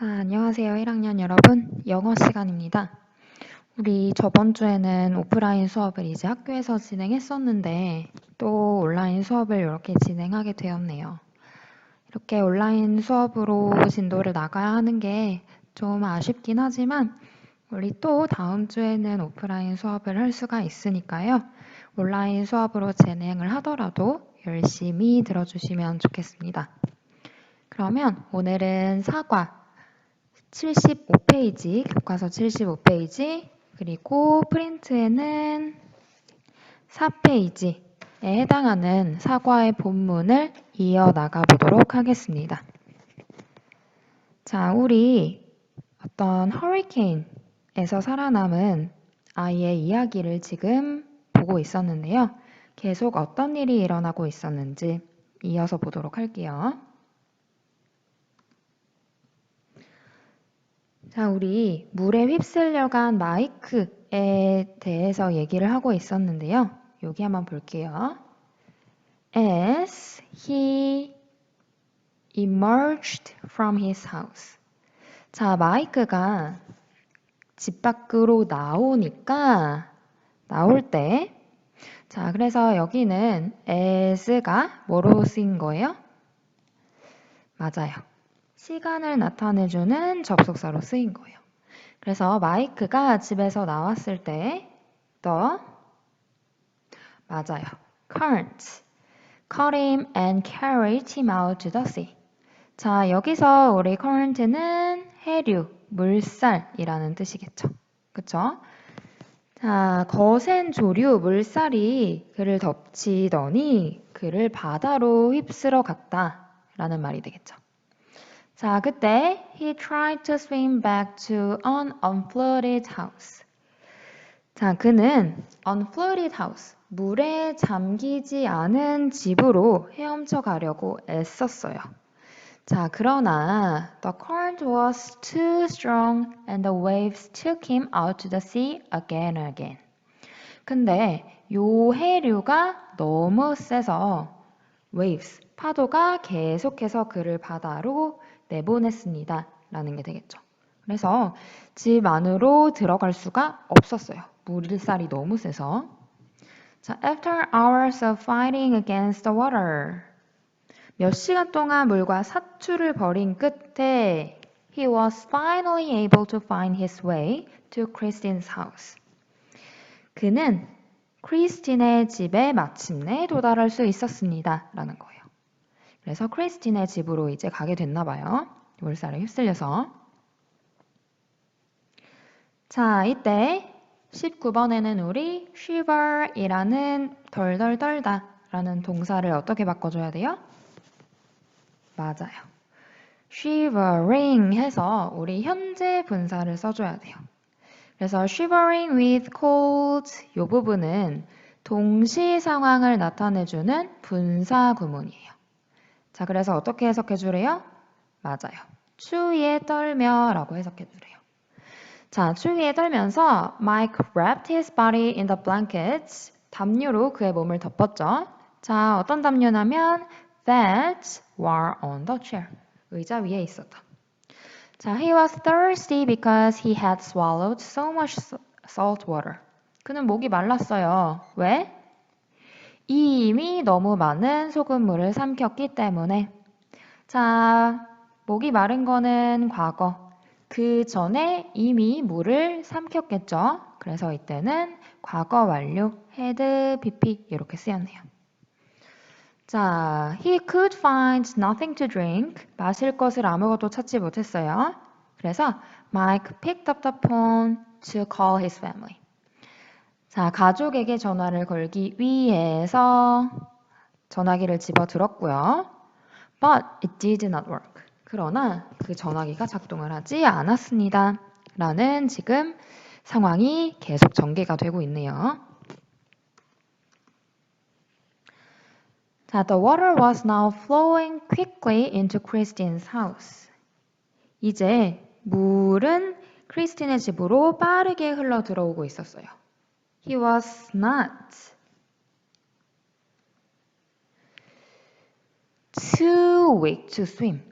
자, 안녕하세요 1학년 여러분. 영어 시간입니다. 우리 저번 주에는 오프라인 수업을 이제 학교에서 진행했었는데 또 온라인 수업을 이렇게 진행하게 되었네요. 이렇게 온라인 수업으로 진도를 나가야 하는 게 좀 아쉽긴 하지만 우리 또 다음 주에는 오프라인 수업을 할 수가 있으니까요. 온라인 수업으로 진행을 하더라도 열심히 들어주시면 좋겠습니다. 그러면 오늘은 사과 75페이지, 교과서 75페이지, 그리고 프린트에는 4페이지에 해당하는 사과의 본문을 이어나가 보도록 하겠습니다. 자, 우리 어떤 허리케인에서 살아남은 아이의 이야기를 지금 보고 있었는데요. 계속 어떤 일이 일어나고 있었는지 이어서 보도록 할게요. 자, 우리 물에 휩쓸려간 마이크에 대해서 얘기를 하고 있었는데요. 여기 한번 볼게요. As he emerged from his house. 자, 마이크가 집 밖으로 나올 때 자, 그래서 여기는 as가 뭐로 쓰인 거예요? 맞아요. 시간을 나타내주는 접속사로 쓰인 거예요. 그래서 마이크가 집에서 나왔을 때 맞아요. current caught him and carried him out to the sea. 자, 여기서 우리 current는 해류, 물살이라는 뜻이겠죠. 그쵸? 자, 거센 조류, 물살이 그를 덮치더니 그를 바다로 휩쓸어 갔다라는 말이 되겠죠. 자, 그때 he tried to swim back to an unflooded house. 자, 그는 unflooded house, 물에 잠기지 않은 집으로 헤엄쳐 가려고 애썼어요. 자, 그러나 the current was too strong and the waves took him out to the sea again and again. 근데 요 해류가 너무 세서 waves, 파도가 계속해서 그를 바다로 내보냈습니다. 라는 게 되겠죠. 그래서 집 안으로 들어갈 수가 없었어요. 물살이 너무 세서. 자, after hours of fighting against the water. 몇 시간 동안 물과 사투를 벌인 끝에 he was finally able to find his way to Christine's house. 그는 크리스틴의 집에 마침내 도달할 수 있었습니다. 라는 거예요. 그래서 크리스틴의 집으로 이제 가게 됐나 봐요. 물살에 휩쓸려서. 자, 이때 19번에는 우리 shiver이라는 덜덜 떨다 라는 동사를 어떻게 바꿔줘야 돼요? 맞아요. shivering 해서 우리 현재 분사를 써줘야 돼요. 그래서 shivering with cold 이 부분은 동시 상황을 나타내주는 분사 구문이에요. 자, 그래서 어떻게 해석해 주래요? 맞아요. 추위에 떨며 라고 해석해 주래요. 자, 추위에 떨면서 Mike wrapped his body in the blankets. 담요로 그의 몸을 덮었죠. 자, 어떤 담요냐면 that were on the chair. 의자 위에 있었다. 자, he was thirsty because he had swallowed so much salt water. 그는 목이 말랐어요. 왜? 이미 너무 많은 소금물을 삼켰기 때문에. 자, 목이 마른 거는 과거. 그 전에 이미 물을 삼켰겠죠. 그래서 이때는 과거 완료, had, pp 이렇게 쓰였네요. 자, he could find nothing to drink. 마실 것을 아무것도 찾지 못했어요. 그래서 Mike picked up the phone to call his family. 자, 가족에게 전화를 걸기 위해서 전화기를 집어들었고요. But it did not work. 그러나 그 전화기가 작동을 하지 않았습니다. 라는 지금 상황이 계속 전개가 되고 있네요. 자, the water was now flowing quickly into Christine's house. 이제 물은 크리스틴의 집으로 빠르게 흘러 들어오고 있었어요. He was not too weak to swim.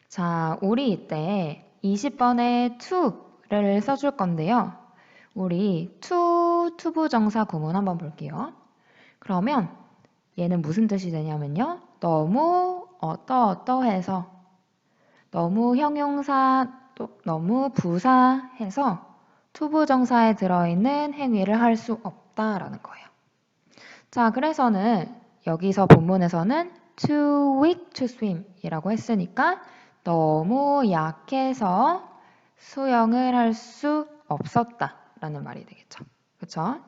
자, 우리 이때 20번에 to를 써줄 건데요. 우리 to, 투부정사 구문 한번 볼게요. 그러면 얘는 무슨 뜻이 되냐면요. 너무 어떠어떠해서 너무 형용사 또 너무 부사해서 투부정사에 들어있는 행위를 할 수 없다라는 거예요. 자, 그래서는 여기서 본문에서는 too weak to swim 이라고 했으니까 너무 약해서 수영을 할 수 없었다 라는 말이 되겠죠. 그쵸?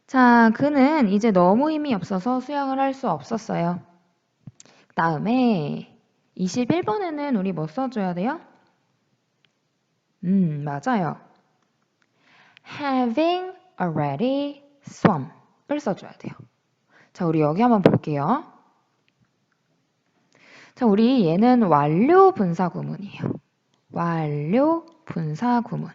자, 그는 이제 너무 힘이 없어서 수영을 할 수 없었어요. 그 다음에 21번에는 우리 뭐 써줘야 돼요? 맞아요. having already swamp을 써줘야 돼요. 자, 우리 여기 한번 볼게요. 자, 우리 얘는 완료 분사 구문이에요. 완료 분사 구문.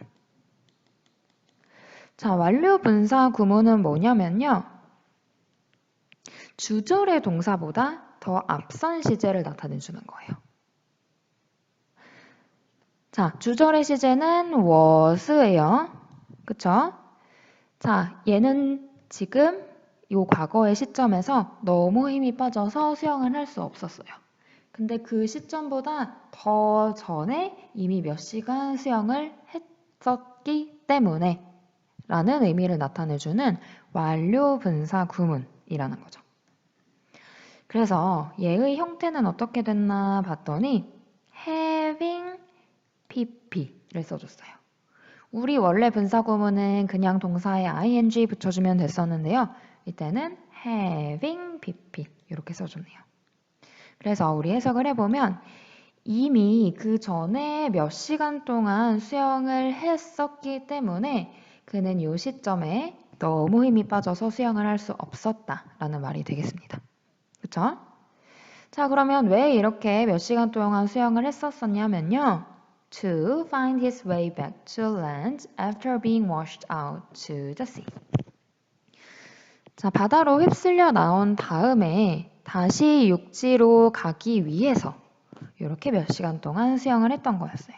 자, 완료 분사 구문은 뭐냐면요. 주절의 동사보다 더 앞선 시제를 나타내주는 거예요. 자, 주절의 시제는 was예요. 그쵸? 자, 얘는 지금 요 과거의 시점에서 너무 힘이 빠져서 수영을 할 수 없었어요. 근데 그 시점보다 더 전에 이미 몇 시간 수영을 했었기 때문에 라는 의미를 나타내주는 완료 분사 구문이라는 거죠. 그래서 얘의 형태는 어떻게 됐나 봤더니 having pp를 써줬어요. 우리 원래 분사 구문은 그냥 동사에 ing 붙여주면 됐었는데요. 이때는 having pp 이렇게 써줬네요. 그래서 우리 해석을 해보면 이미 그 전에 몇 시간 동안 수영을 했었기 때문에 그는 이 시점에 너무 힘이 빠져서 수영을 할 수 없었다라는 말이 되겠습니다. 그쵸? 자, 그러면 왜 이렇게 몇 시간 동안 수영을 했었었냐면요. To find his way back to land after being washed out to the sea. 자, 바다로 휩쓸려 나온 다음에 다시 육지로 가기 위해서 이렇게 몇 시간 동안 수영을 했던 거였어요.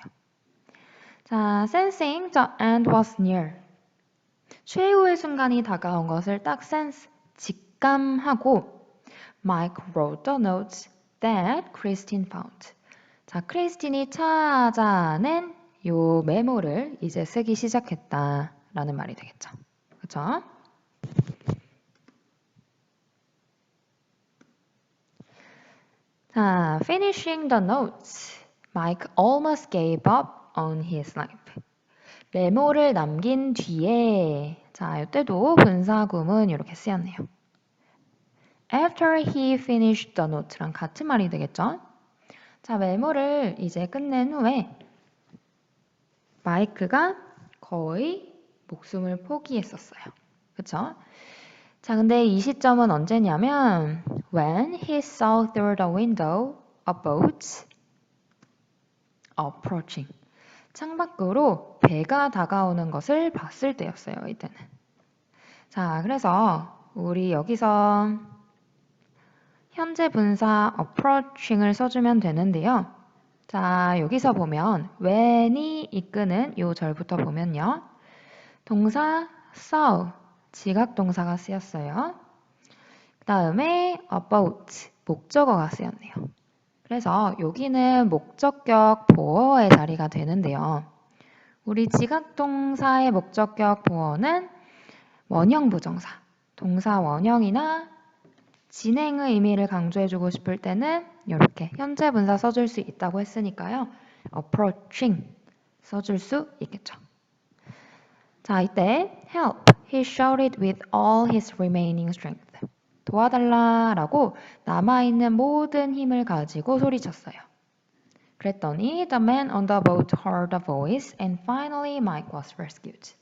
자, sensing the end was near. 최후의 순간이 다가온 것을 딱 sense, 직감하고 Mike wrote the notes that Christine found. 자, 크리스틴이 찾아낸 요 메모를 이제 쓰기 시작했다라는 말이 되겠죠. 그쵸? 자, finishing the notes. Mike almost gave up on his life. 메모를 남긴 뒤에 자, 이때도 분사구문 이렇게 쓰였네요. After he finished the note랑 같은 말이 되겠죠? 자, 메모를 이제 끝낸 후에 마이크가 거의 목숨을 포기했었어요. 그쵸? 자, 근데 이 시점은 언제냐면 when he saw through the window a boat approaching. 창밖으로 배가 다가오는 것을 봤을 때였어요. 이때는. 자, 그래서 우리 여기서 현재 분사 approaching을 써주면 되는데요. 자, 여기서 보면 when이 이끄는 요 절부터 보면요. 동사 saw, 지각동사가 쓰였어요. 그 다음에 about, 목적어가 쓰였네요. 그래서 여기는 목적격 보어의 자리가 되는데요. 우리 지각동사의 목적격 보어는 원형 부정사, 동사 원형이나 진행의 의미를 강조해주고 싶을 때는 이렇게 현재 분사 써줄 수 있다고 했으니까요. approaching 써줄 수 있겠죠. 자, 이때 help, he shouted with all his remaining strength. 도와달라라고 남아있는 모든 힘을 가지고 소리쳤어요. 그랬더니 the man on the boat heard a voice and finally Mike was rescued.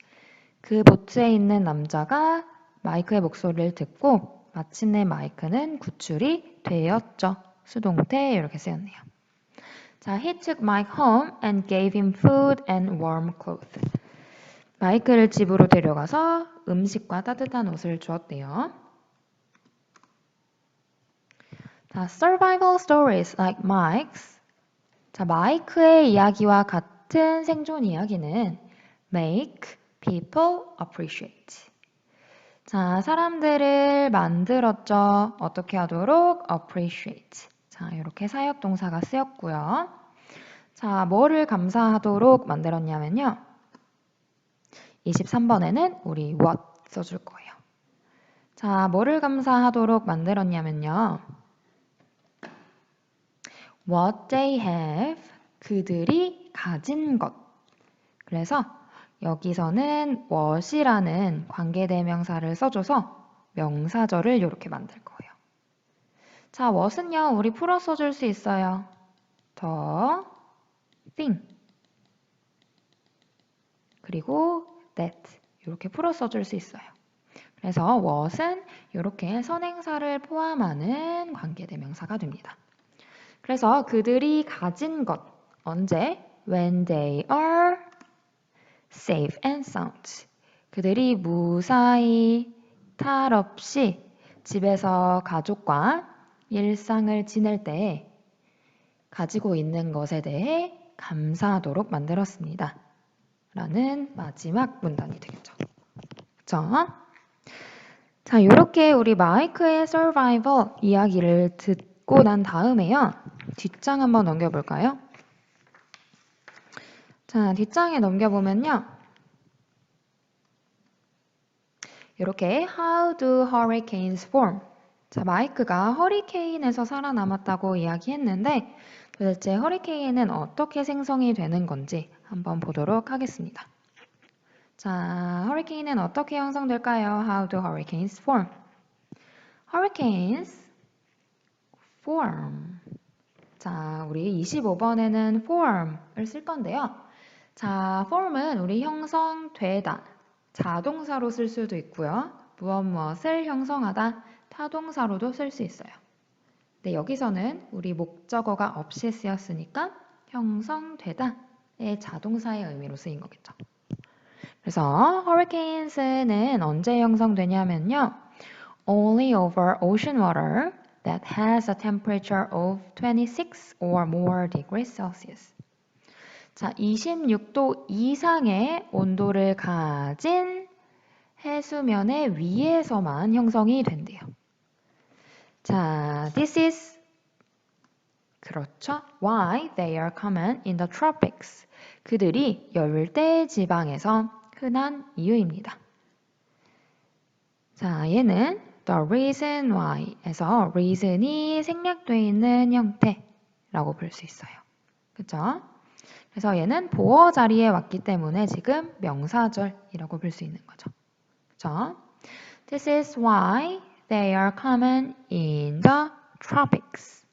그 보트에 있는 남자가 마이크의 목소리를 듣고 마침내 마이크는 구출이 되었죠. 수동태 이렇게 쓰였네요. 자, he took Mike home and gave him food and warm clothes. 마이크를 집으로 데려가서 음식과 따뜻한 옷을 주었대요. 자, survival stories like Mike's. 자, 마이크의 이야기와 같은 같은 생존 이야기는 make people appreciate. 자, 사람들을 만들었죠. 어떻게 하도록? appreciate. 자, 이렇게 사역동사가 쓰였고요. 자, 뭐를 감사하도록 만들었냐면요. 23번에는 우리 what 써줄 거예요. 자, 뭐를 감사하도록 만들었냐면요. what they have, 그들이 가진 것. 그래서 여기서는 what이라는 관계대명사를 써줘서 명사절을 이렇게 만들 거예요. 자, what은요, 우리 풀어 써줄 수 있어요. the thing. 그리고 that. 이렇게 풀어 써줄 수 있어요. 그래서 what은 이렇게 선행사를 포함하는 관계대명사가 됩니다. 그래서 그들이 가진 것, 언제? When they are safe and sound. 그들이 무사히 탈 없이 집에서 가족과 일상을 지낼 때 가지고 있는 것에 대해 감사하도록 만들었습니다. 라는 마지막 문단이 되겠죠. 그쵸? 자, 이렇게 우리 마이크의 survival 이야기를 듣고 난 다음에요. 뒷장 한번 넘겨볼까요? 자, 뒷장에 넘겨보면요. 이렇게 How do hurricanes form? 자, 마이크가 허리케인에서 살아남았다고 이야기했는데 도대체 허리케인은 어떻게 생성이 되는 건지 한번 보도록 하겠습니다. 자, 허리케인은 어떻게 형성될까요? How do hurricanes form? Hurricanes form. 자, 우리 25번에는 form을 쓸 건데요. 자, form은 우리 형성되다, 자동사로 쓸 수도 있고요. 무엇을 형성하다, 타동사로도 쓸 수 있어요. 근데 여기서는 우리 목적어가 없이 쓰였으니까 형성되다의 자동사의 의미로 쓰인 거겠죠. 그래서 hurricanes는 언제 형성되냐면요. Only over ocean water that has a temperature of 26 or more degrees Celsius. 자, 26도 이상의 온도를 가진 해수면의 위에서만 형성이 된대요. 자, this is 그렇죠. Why they are common in the tropics. 그들이 열대 지방에서 흔한 이유입니다. 자, 얘는 the reason why에서 reason이 생략되어 있는 형태라고 볼 수 있어요. 그쵸? 그래서 얘는 보어 자리에 왔기 때문에 지금 명사절이라고 볼 수 있는 거죠. 그쵸? This is why they are common in the tropics.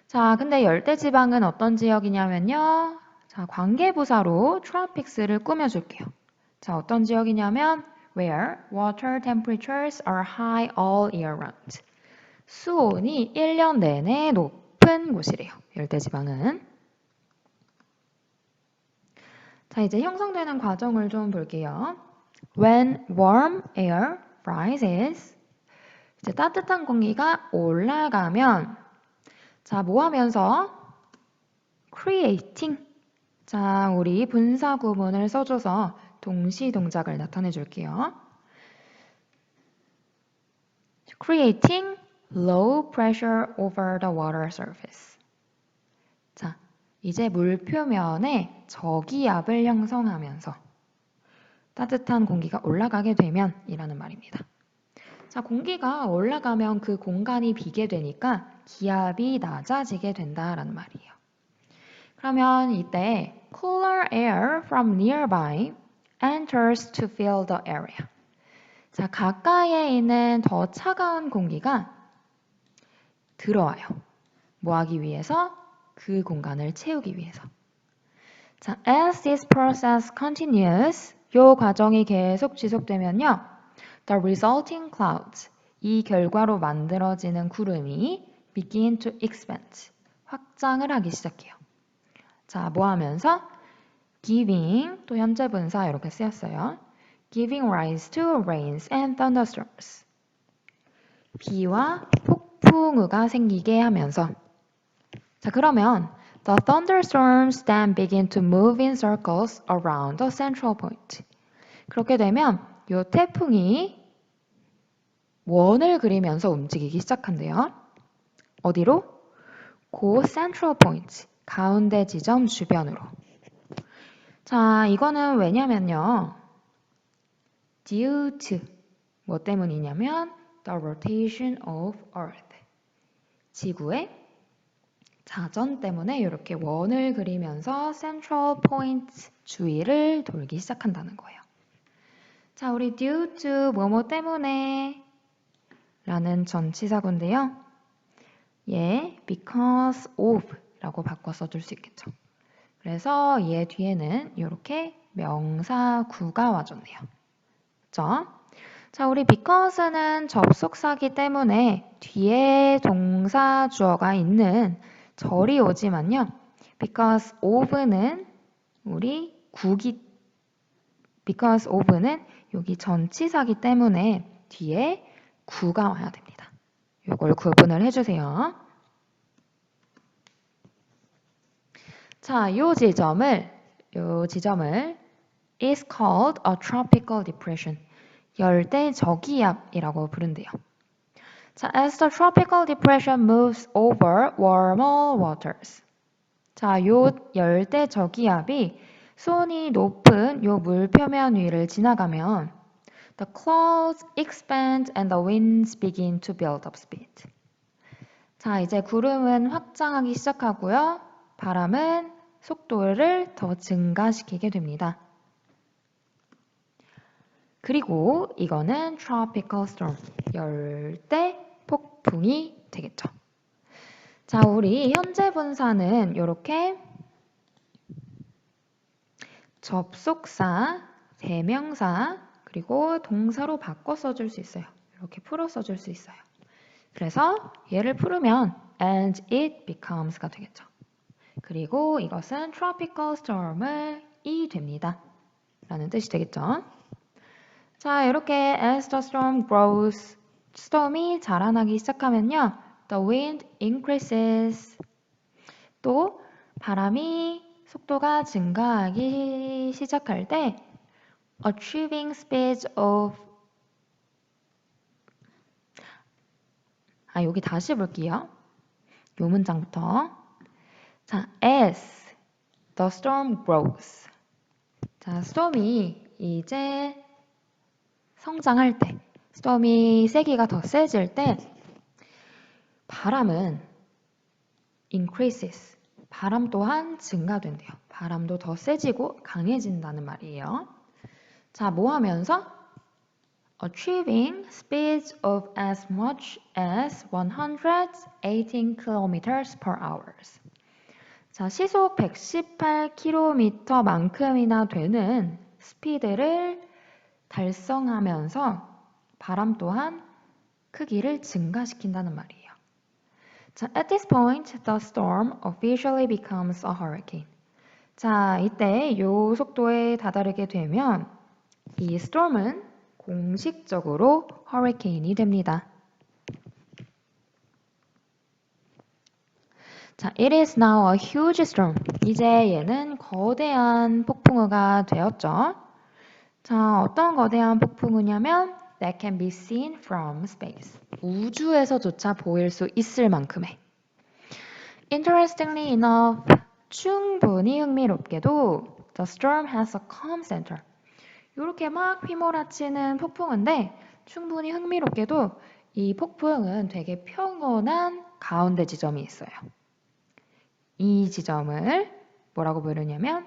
자, 근데 열대지방은 어떤 지역이냐면요. 자, 관계부사로 tropics를 꾸며줄게요. 자, 어떤 지역이냐면 where water temperatures are high all year round. 수온이 1년 내내 높은 곳이래요. 열대지방은. 자, 이제 형성되는 과정을 좀 볼게요. When warm air rises, 이제 따뜻한 공기가 올라가면, 자, 뭐 하면서? creating. 자, 우리 분사 구문을 써줘서 동시 동작을 나타내 줄게요. creating low pressure over the water surface. 자, 이제 물 표면에 저기압을 형성하면서 따뜻한 공기가 올라가게 되면 이라는 말입니다. 자, 공기가 올라가면 그 공간이 비게 되니까 기압이 낮아지게 된다라는 말이에요. 그러면 이때 cooler air from nearby enters to fill the area. 자, 가까이에 있는 더 차가운 공기가 들어와요. 뭐 하기 위해서? 그 공간을 채우기 위해서. 자, as this process continues, 이 과정이 계속 지속되면요. The resulting clouds, 이 결과로 만들어지는 구름이 begin to expand, 확장을 하기 시작해요. 자, 뭐 하면서? giving, 또 현재 분사 이렇게 쓰였어요. giving rise to rains and thunderstorms. 비와 폭풍우가 생기게 하면서. 자, 그러면 The thunderstorms then begin to move in circles around the central point. 그렇게 되면 이 태풍이 원을 그리면서 움직이기 시작한대요. 어디로? 그 central point, 가운데 지점 주변으로. 자, 이거는 왜냐면요. due to, 뭐 때문이냐면 the rotation of earth, 지구의 자전 때문에 이렇게 원을 그리면서 central point 주위를 돌기 시작한다는 거예요. 자, 우리 due to 뭐뭐 때문에 라는 전치사구인데요. 얘 because of 라고 바꿔 써줄 수 있겠죠. 그래서 얘 뒤에는 이렇게 명사구가 와줬네요. 그렇죠? 자, 우리 because는 접속사기 때문에 뒤에 동사 주어가 있는 절이 오지만요. because of는 우리 because of는 여기 전치사기 때문에 뒤에 구가 와야 됩니다. 이걸 구분을 해주세요. 자, 요 지점을 is called a tropical depression. 열대 저기압이라고 부른대요. 자, as the tropical depression moves over warmer waters. 자, 요 열대 저기압이 수온이 높은 요 물표면 위를 지나가면 the clouds expand and the winds begin to build up speed. 자, 이제 구름은 확장하기 시작하고요. 바람은 속도를 더 증가시키게 됩니다. 그리고 이거는 tropical storm, 열대 폭풍이 되겠죠. 자, 우리 현재 분사는 이렇게 접속사, 대명사, 그리고 동사로 바꿔 써줄 수 있어요. 이렇게 풀어 써줄 수 있어요. 그래서 얘를 풀으면 and it becomes가 되겠죠. 그리고 이것은 tropical storm이 됩니다. 라는 뜻이 되겠죠. 자, 이렇게 as the storm grows, 스톰이 자라나기 시작하면요. The wind increases. 또 바람이 속도가 증가하기 시작할 때 achieving speeds of 여기 다시 볼게요. 요 문장부터. 자, as the storm grows. 자, 스톰이 이제 성장할 때, 스톰이 세기가 더 세질 때 바람은 increases. 바람 또한 증가된대요. 바람도 더 세지고 강해진다는 말이에요. 자, 뭐 하면서? Achieving speeds of as much as 118 km per hour. 자, 시속 118km만큼이나 되는 스피드를 달성하면서 바람 또한 크기를 증가시킨다는 말이에요. 자, at this point, the storm officially becomes a hurricane. 자, 이때 이 속도에 다다르게 되면 이 storm은 공식적으로 hurricane이 됩니다. 자, it is now a huge storm. 이제 얘는 거대한 폭풍우가 되었죠. 자, 어떤 거대한 폭풍우냐면 that can be seen from space. 우주에서조차 보일 수 있을 만큼의. Interestingly enough, 충분히 흥미롭게도 the storm has a calm center. 이렇게 막 휘몰아치는 폭풍인데 충분히 흥미롭게도 이 폭풍은 되게 평온한 가운데 지점이 있어요. 이 지점을 뭐라고 부르냐면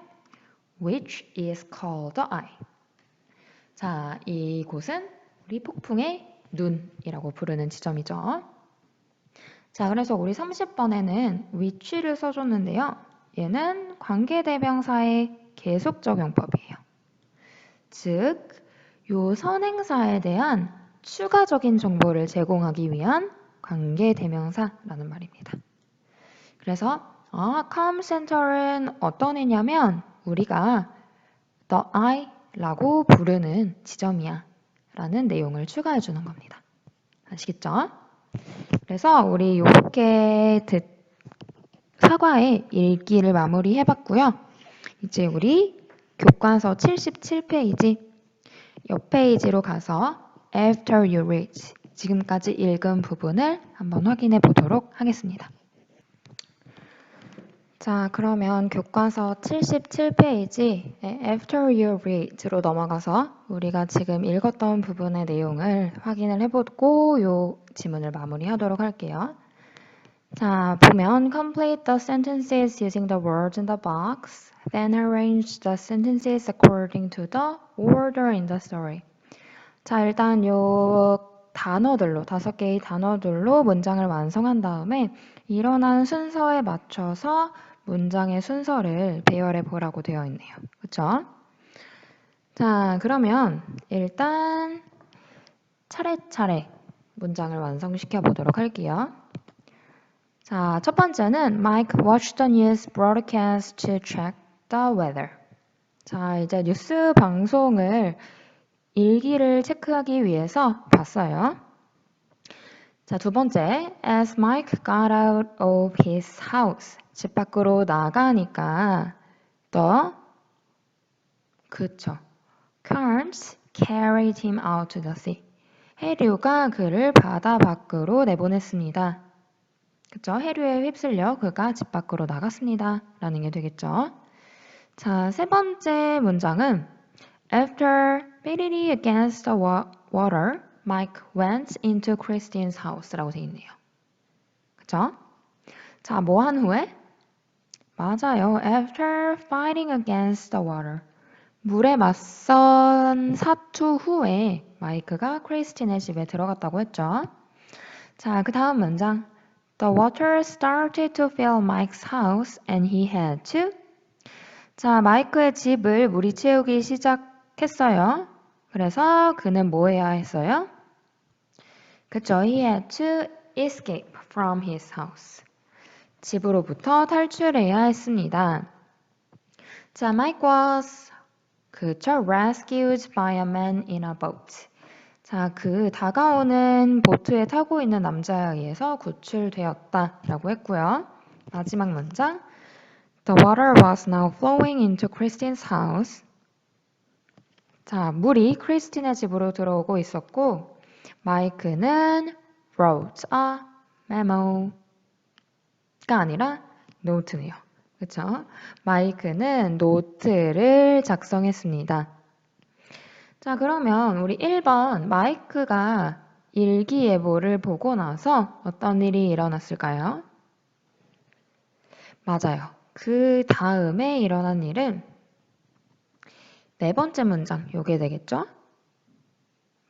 which is called the eye. 자, 이곳은 우리 폭풍의 눈이라고 부르는 지점이죠. 자, 그래서 우리 30번에는 which를 써줬는데요. 얘는 관계대명사의 계속 적용법이에요. 즉, 요 선행사에 대한 추가적인 정보를 제공하기 위한 관계대명사라는 말입니다. 그래서 calm center은 어떤 애냐면 우리가 the eye라고 부르는 지점이야 라는 내용을 추가해 주는 겁니다. 아시겠죠? 그래서 우리 이렇게 사과의 읽기를 마무리해봤고요. 이제 우리 교과서 77페이지 옆 페이지로 가서 After you read 지금까지 읽은 부분을 한번 확인해 보도록 하겠습니다. 자, 그러면 교과서 77페이지 After you read로 넘어가서 우리가 지금 읽었던 부분의 내용을 확인을 해보고 이 지문을 마무리하도록 할게요. 자, 보면 complete the sentences using the words in the box, then arrange the sentences according to the order in the story. 자, 일단 요 단어들로, 5개의 단어들로 문장을 완성한 다음에 일어난 순서에 맞춰서 문장의 순서를 배열해 보라고 되어 있네요. 그렇죠? 자, 그러면 일단 차례차례 문장을 완성시켜 보도록 할게요. 자, 첫 번째는 Mike watched the news broadcast to check the weather. 자, 이제 뉴스 방송을 일기를 체크하기 위해서 봤어요. 자, 두 번째, as Mike got out of his house. 집 밖으로 나가니까 그쵸. Currents carried him out to the sea. 해류가 그를 바다 밖으로 내보냈습니다. 그쵸? 해류에 휩쓸려 그가 집 밖으로 나갔습니다. 라는 게 되겠죠. 자, 세 번째 문장은 After beating against the water, Mike went into Christine's house 라고 되어 있네요. 그쵸? 자, 뭐 한 후에? 맞아요. After fighting against the water. 물에 맞선 사투 후에 마이크가 크리스틴의 집에 들어갔다고 했죠. 자, 그 다음 문장. The water started to fill Mike's house and he had to. 자, 마이크의 집을 물이 채우기 시작했어요. 그래서 그는 뭐 해야 했어요? 그쵸, he had to escape from his house. 집으로부터 탈출해야 했습니다. 자, Mike was 그쵸, rescued by a man in a boat. 자, 그 다가오는 보트에 타고 있는 남자에 의해서 구출되었다 라고 했고요. 마지막 문장. The water was now flowing into Christine's house. 자, 물이 크리스틴의 집으로 들어오고 있었고 마이크는 wrote a memo가 아니라 노트네요. 그쵸? 마이크는 노트를 작성했습니다. 자, 그러면 우리 1번 마이크가 일기예보를 보고 나서 어떤 일이 일어났을까요? 맞아요. 그 다음에 일어난 일은 네 번째 문장, 요게 되겠죠?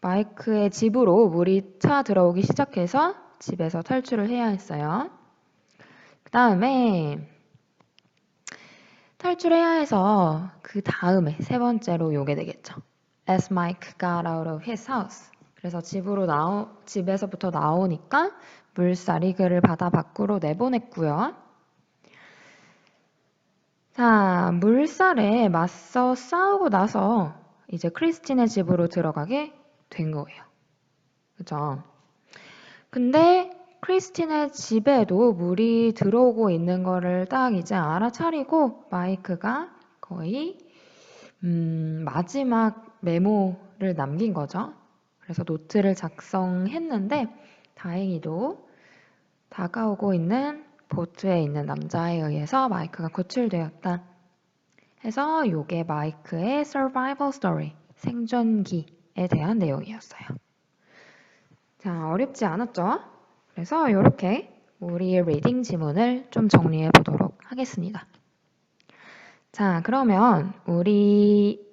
마이크의 집으로 물이 차 들어오기 시작해서 집에서 탈출을 해야 했어요. 그 다음에 탈출해야 해서 그 다음에 세 번째로 요게 되겠죠. As Mike got out of his house. 그래서 집에서부터 나오니까 물살이 그를 바다 밖으로 내보냈고요. 자, 물살에 맞서 싸우고 나서 이제 크리스틴의 집으로 들어가게 된 거예요. 그죠? 근데 크리스틴의 집에도 물이 들어오고 있는 거를 딱 이제 알아차리고 마이크가 거의 마지막 메모를 남긴 거죠. 그래서 노트를 작성했는데 다행히도 다가오고 있는 보트에 있는 남자에 의해서 마이크가 구출되었다. 해서 이게 마이크의 survival story, 생존기에 대한 내용이었어요. 자, 어렵지 않았죠? 그래서 이렇게 우리의 리딩 지문을 좀 정리해 보도록 하겠습니다. 자, 그러면 우리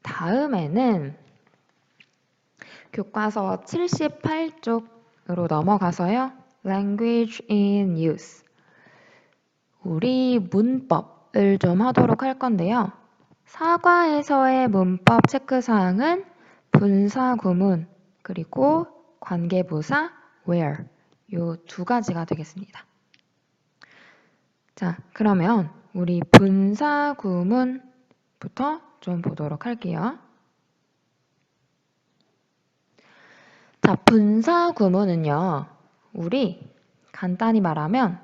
다음에는 교과서 78쪽으로 넘어가서요. Language in use. 우리 문법을 좀 하도록 할 건데요. 사과에서의 문법 체크사항은 분사 구문 그리고 관계부사 where 요 두 가지가 되겠습니다. 자, 그러면 우리 분사 구문부터 좀 보도록 할게요. 자, 분사 구문은요. 우리 간단히 말하면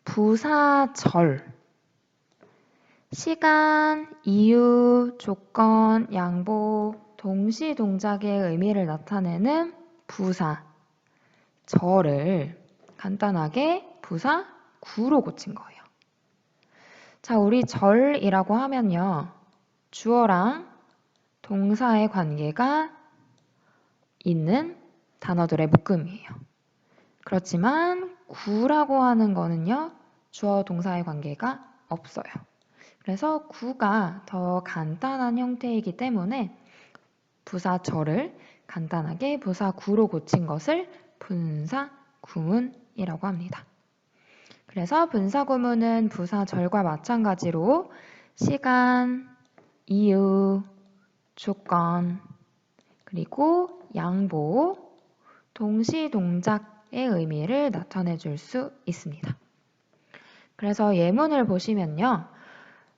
부사절. 시간, 이유, 조건, 양보, 동시 동작의 의미를 나타내는 부사, 절을 간단하게 부사 구로 고친 거예요. 자, 우리 절이라고 하면요. 주어랑 동사의 관계가 있는 단어들의 묶음이에요. 그렇지만 구라고 하는 거는요. 주어 동사의 관계가 없어요. 그래서 구가 더 간단한 형태이기 때문에 부사절을 간단하게 부사구로 고친 것을 분사구문이라고 합니다. 그래서 분사구문은 부사절과 마찬가지로 시간, 이유, 조건, 그리고 양보, 동시 동작의 의미를 나타내 줄 수 있습니다. 그래서 예문을 보시면요.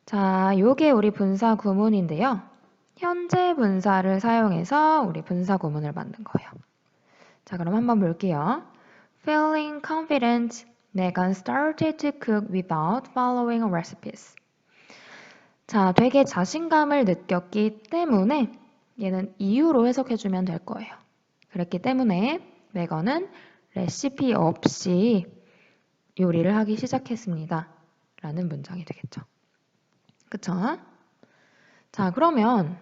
자, 요게 우리 분사 구문인데요. 현재 분사를 사용해서 우리 분사 구문을 만든 거예요. 자, 그럼 한번 볼게요. Feeling confident, Megan started to cook without following recipes. 자, 되게 자신감을 느꼈기 때문에 얘는 이유로 해석해주면 될 거예요. 그랬기 때문에 메건은 레시피 없이 요리를 하기 시작했습니다. 라는 문장이 되겠죠. 그쵸? 자, 그러면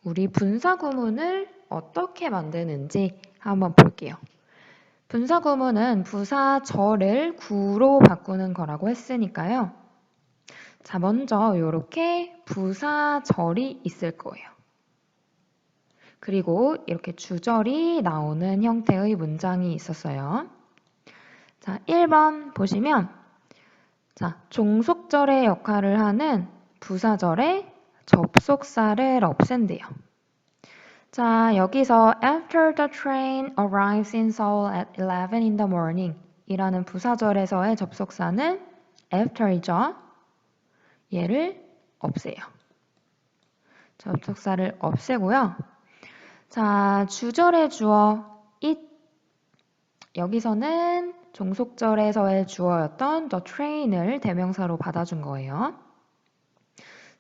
우리 분사 구문을 어떻게 만드는지 한번 볼게요. 분사 구문은 부사절을 구로 바꾸는 거라고 했으니까요. 자, 먼저 이렇게 부사절이 있을 거예요. 그리고 이렇게 주절이 나오는 형태의 문장이 있었어요. 자, 1번 보시면 자, 종속절의 역할을 하는 부사절의 접속사를 없앤대요. 자, 여기서 after the train arrives in Seoul at 11 in the morning 이라는 부사절에서의 접속사는 after이죠. 얘를 없애요. 접속사를 없애고요. 자, 주절의 주어 it 여기서는 종속절에서의 주어였던 the train을 대명사로 받아준 거예요.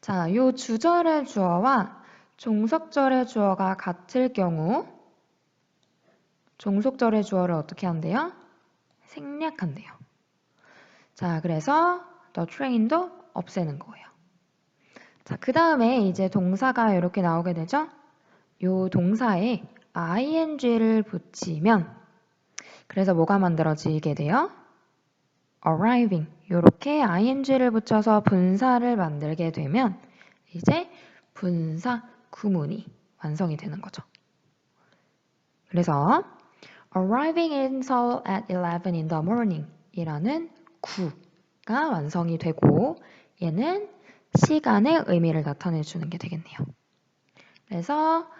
자, 요 주절의 주어와 종속절의 주어가 같을 경우 종속절의 주어를 어떻게 한대요? 생략한대요. 자, 그래서 the train도 없애는 거예요. 자, 그 다음에 이제 동사가 이렇게 나오게 되죠? 요 동사에 ing를 붙이면 그래서 뭐가 만들어지게 돼요? arriving 이렇게 ing를 붙여서 분사를 만들게 되면 이제 분사 구문이 완성이 되는 거죠. 그래서 arriving in Seoul at 11 in the morning 이라는 구가 완성이 되고 얘는 시간의 의미를 나타내 주는 게 되겠네요. 그래서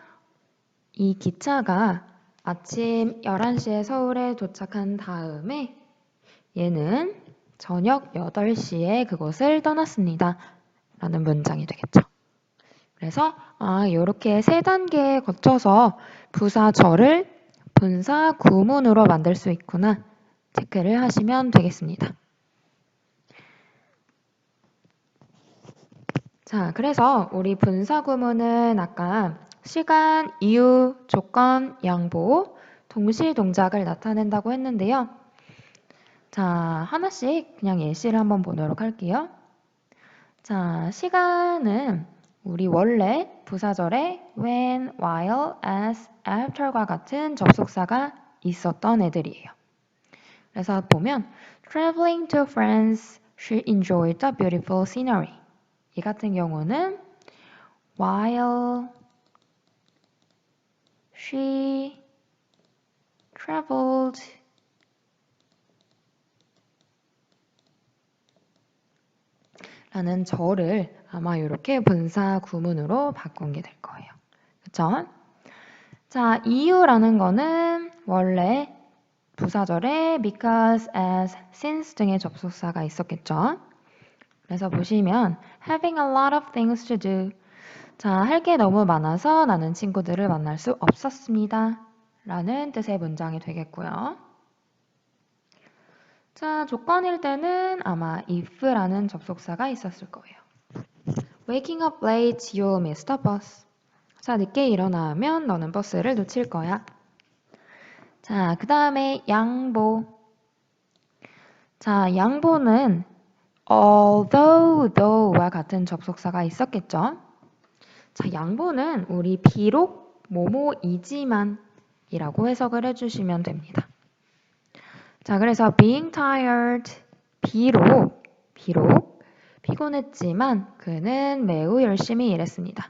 이 기차가 아침 11시에 서울에 도착한 다음에 얘는 저녁 8시에 그곳을 떠났습니다. 라는 문장이 되겠죠. 그래서 이렇게 세 단계에 거쳐서 부사절을 분사 구문으로 만들 수 있구나 체크를 하시면 되겠습니다. 자, 그래서 우리 분사 구문은 아까 시간, 이유, 조건, 양보, 동시 동작을 나타낸다고 했는데요. 자, 하나씩 그냥 예시를 한번 보도록 할게요. 자, 시간은 우리 원래 부사절에 when, while, as, after과 같은 접속사가 있었던 애들이에요. 그래서 보면 traveling to France, she enjoyed the beautiful scenery. 이 같은 경우는 while she traveled 라는 절을 아마 이렇게 분사 구문으로 바꾼 게 될 거예요. 그쵸? 자, 이유라는 거는 원래 부사절에 because, as, since 등의 접속사가 있었겠죠. 그래서 보시면 having a lot of things to do. 자, 할 게 너무 많아서 나는 친구들을 만날 수 없었습니다. 라는 뜻의 문장이 되겠고요. 자, 조건일 때는 아마 if라는 접속사가 있었을 거예요. Waking up late, you'll miss the bus. 자, 늦게 일어나면 너는 버스를 놓칠 거야. 자, 그 다음에 양보. 자, 양보는 although, though와 같은 접속사가 있었겠죠? 자, 양보는 우리 비록 뭐뭐이지만 이라고 해석을 해주시면 됩니다. 자, 그래서 being tired, 비록 피곤했지만 그는 매우 열심히 일했습니다.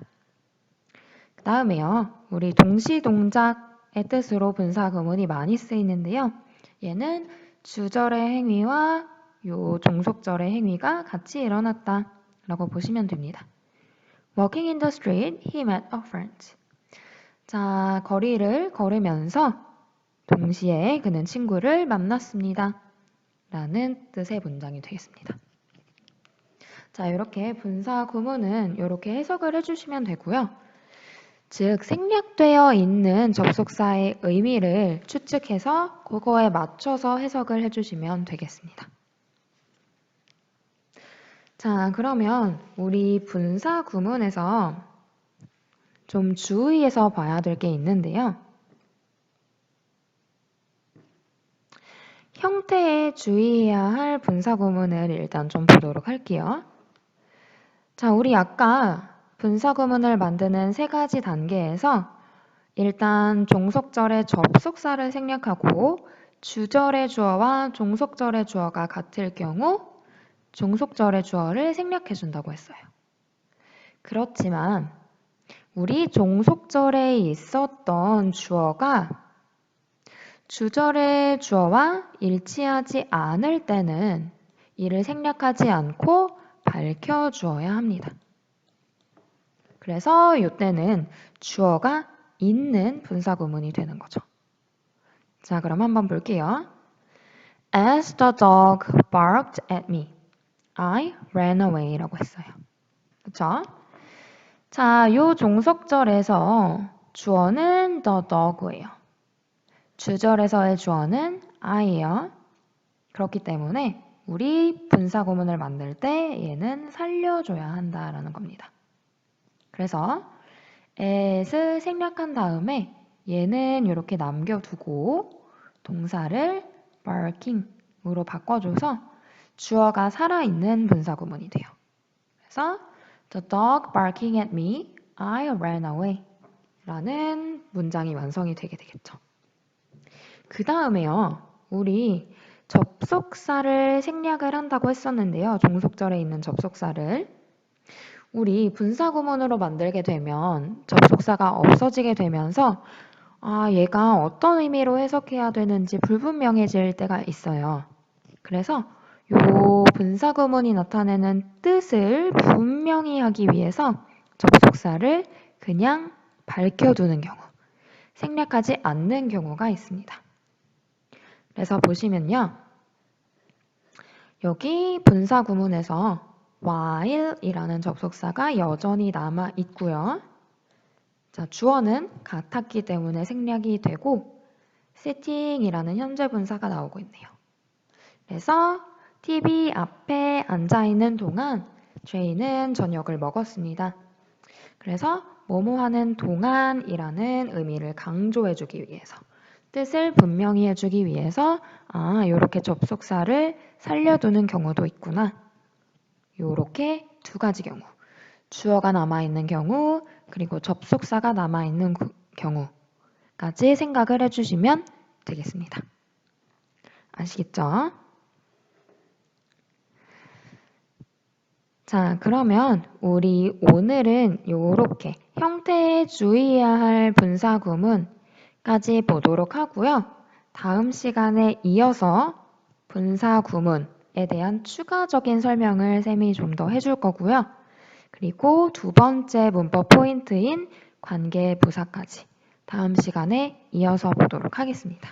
그 다음에요, 우리 동시동작의 뜻으로 분사구문이 많이 쓰이는데요. 얘는 주절의 행위와 요 종속절의 행위가 같이 일어났다 라고 보시면 됩니다. Walking in the street, he met a friend. 자, 거리를 걸으면서 동시에 그는 친구를 만났습니다. 라는 뜻의 문장이 되겠습니다. 자, 이렇게 분사 구문은 이렇게 해석을 해주시면 되고요. 즉, 생략되어 있는 접속사의 의미를 추측해서 그거에 맞춰서 해석을 해주시면 되겠습니다. 자, 그러면 우리 분사 구문에서 좀 주의해서 봐야 될 게 있는데요. 형태에 주의해야 할 분사 구문을 일단 좀 보도록 할게요. 자, 우리 아까 분사 구문을 만드는 세 가지 단계에서 일단 종속절의 접속사를 생략하고 주절의 주어와 종속절의 주어가 같을 경우 종속절의 주어를 생략해 준다고 했어요. 그렇지만 우리 종속절에 있었던 주어가 주절의 주어와 일치하지 않을 때는 이를 생략하지 않고 밝혀주어야 합니다. 그래서 이때는 주어가 있는 분사구문이 되는 거죠. 자, 그럼 한번 볼게요. As the dog barked at me, I ran away 라고 했어요. 그쵸? 자, 요 종속절에서 주어는 the dog예요. 주절에서의 주어는 I예요. 그렇기 때문에 우리 분사구문을 만들 때 얘는 살려줘야 한다라는 겁니다. 그래서 as를 생략한 다음에 얘는 이렇게 남겨두고 동사를 barking으로 바꿔줘서 주어가 살아있는 분사구문이 돼요. 그래서 the dog barking at me, I ran away 라는 문장이 완성이 되게 되겠죠. 그 다음에요, 우리 접속사를 생략을 한다고 했었는데요. 종속절에 있는 접속사를. 우리 분사구문으로 만들게 되면 접속사가 없어지게 되면서 얘가 어떤 의미로 해석해야 되는지 불분명해질 때가 있어요. 그래서 요 분사구문이 나타내는 뜻을 분명히 하기 위해서 접속사를 그냥 밝혀두는 경우, 생략하지 않는 경우가 있습니다. 그래서 보시면요. 여기 분사구문에서 while이라는 접속사가 여전히 남아 있고요. 자, 주어는 같았기 때문에 생략이 되고 sitting이라는 현재 분사가 나오고 있네요. 그래서 TV 앞에 앉아있는 동안 J는 저녁을 먹었습니다. 그래서 뭐뭐 하는 동안이라는 의미를 강조해주기 위해서 뜻을 분명히 해주기 위해서 이렇게 접속사를 살려두는 경우도 있구나. 이렇게 두 가지 경우. 주어가 남아있는 경우 그리고 접속사가 남아있는 경우까지 생각을 해주시면 되겠습니다. 아시겠죠? 자, 그러면 우리 오늘은 이렇게 형태에 주의해야 할 분사구문까지 보도록 하고요. 다음 시간에 이어서 분사구문에 대한 추가적인 설명을 쌤이 좀 더 해줄 거고요. 그리고 두 번째 문법 포인트인 관계부사까지 다음 시간에 이어서 보도록 하겠습니다.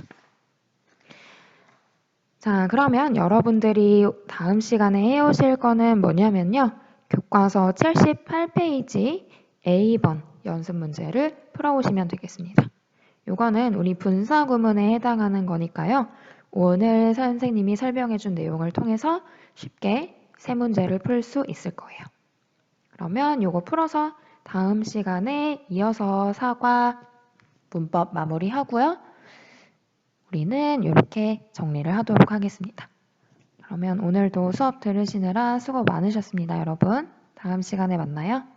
자, 그러면 여러분들이 다음 시간에 해오실 거는 뭐냐면요. 교과서 78페이지 A번 연습 문제를 풀어오시면 되겠습니다. 요거는 우리 분사구문에 해당하는 거니까요. 오늘 선생님이 설명해준 내용을 통해서 쉽게 세 문제를 풀 수 있을 거예요. 그러면 요거 풀어서 다음 시간에 이어서 사과 문법 마무리하고요. 우리는 이렇게 정리를 하도록 하겠습니다. 그러면 오늘도 수업 들으시느라 수고 많으셨습니다, 여러분. 다음 시간에 만나요.